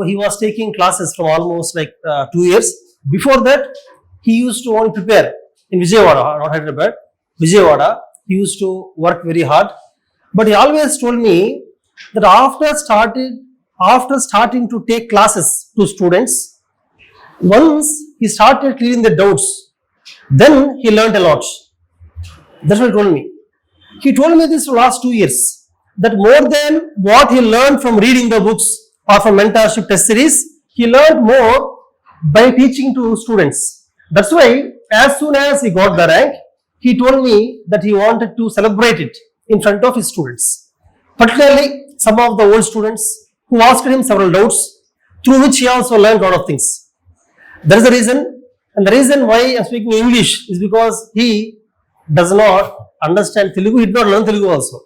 he was taking classes from almost like 2 years. Before that, he used to only prepare in Vijayawada, not Hyderabad, Vijayawada. He used to work very hard. But he always told me that after starting to take classes to students, once he started clearing the doubts, then he learned a lot. That's what he told me. He told me this for last 2 years, that more than what he learned from reading the books or from mentorship test series, he learned more by teaching to students. That's why as soon as he got the rank, he told me that he wanted to celebrate it in front of his students. Particularly some of the old students who asked him several doubts, through which he also learned a lot of things. That is the reason, and the reason why I am speaking English is because he does not understand Telugu. He did not learn Telugu also.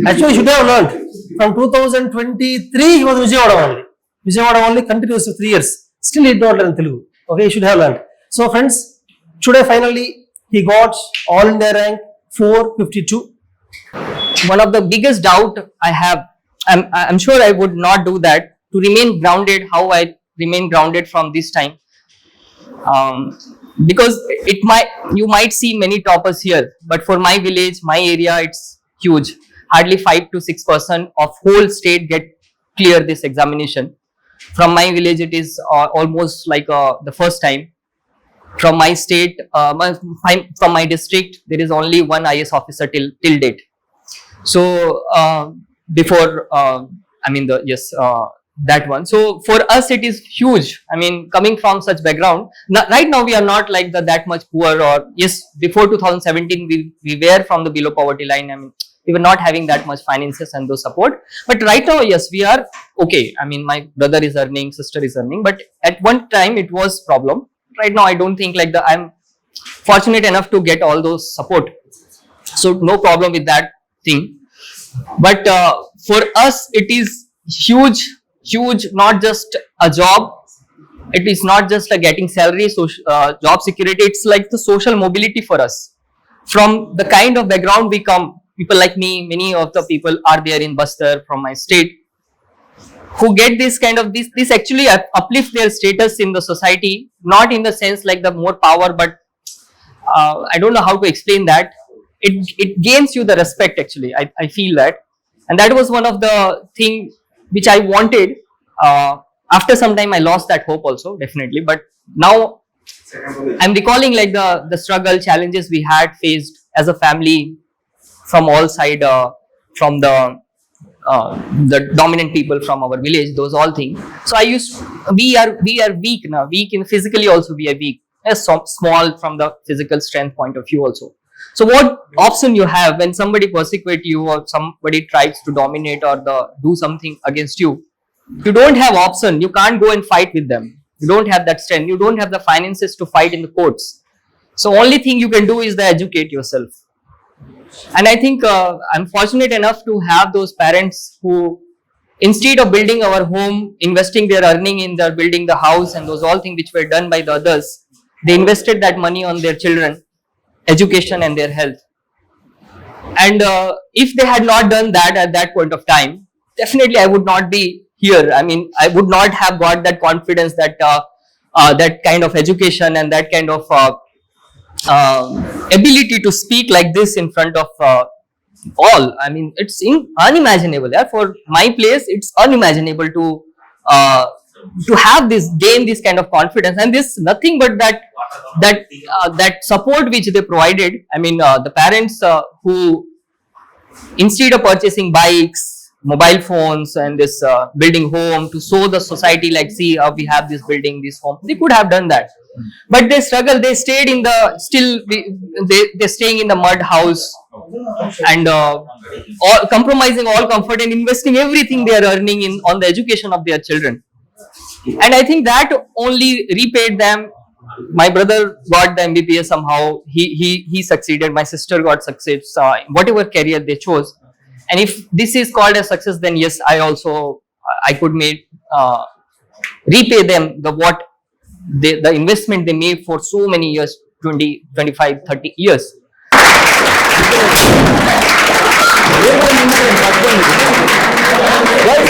Actually, he should have learned. From 2023, he was in Vijayawada only. Vijayawada only continues for 3 years. Still, he did not learn Telugu. Okay, he should have learned. So, friends, today finally he got all India rank 452. One of the biggest doubt I have, I'm sure I would not do that to remain grounded. How I remain grounded from this time, because you might see many toppers here, but for my village, my area, it's huge. Hardly 5 to 6% of whole state get clear this examination. From my village, it is almost like the first time. From my state, from my district, there is only one IAS officer till date. So before, that one. So for us, it is huge. I mean, coming from such background, right now we are not like that much poor. Or yes, before 2017, we were from the below poverty line. I mean, we were not having that much finances and those support. But right now, yes, we are okay. I mean, my brother is earning, sister is earning. But at one time, it was problem. Right now, I don't think like I'm fortunate enough to get all those support. So no problem with that thing. But for us, it is huge, not just a job. It is not just a getting salary, job security. It's like the social mobility for us. From the kind of background we come, people like me, many of the people are there in Bastar from my state, who get this kind of, this actually uplifts their status in the society, not in the sense like the more power, but I don't know how to explain that. It gains you the respect actually, I feel that. And that was one of the thing which I wanted. After some time I lost that hope also, definitely. But now I'm recalling like the struggle, challenges we had faced as a family from all sides, from the dominant people from our village, those all things. So we are weak now, weak in physically also we are weak, as small from the physical strength point of view also. So what option you have when somebody persecute you or somebody tries to dominate or do something against you? You don't have option. You can't go and fight with them. You don't have that strength. You don't have the finances to fight in the courts. So only thing you can do is to educate yourself. And I think I'm fortunate enough to have those parents who, instead of building our home, investing their earning in their building the house and those all things which were done by the others, they invested that money on their children, education and their health. And if they had not done that at that point of time, definitely I would not be here. I mean, I would not have got that confidence, that that kind of education and that kind of ability to speak like this in front of all. I mean, it's unimaginable. Yeah? For my place, it's unimaginable to have this, gain this kind of confidence. And this nothing but that support which they provided. I mean, the parents who, instead of purchasing bikes, mobile phones and this building home to show the society like, see, we have this building, this home, they could have done that. But they struggle. They stayed in they're staying in the mud house and compromising all comfort and investing everything they are earning on the education of their children. And I think that only repaid them. My brother got the MBBS somehow. He succeeded. My sister got success. Whatever career they chose. And if this is called a success, then yes, I could repay them the investment they made for so many years, 20, 25, 30 years.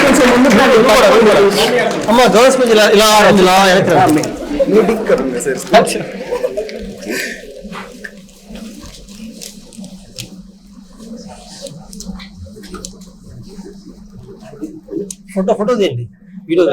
కొంచెం ముందు అమ్మ girls కొంచెం ఇలా ఇలా ఇలా వెనక్కి meeting करूंगा sir photo photo देंगे वीडियो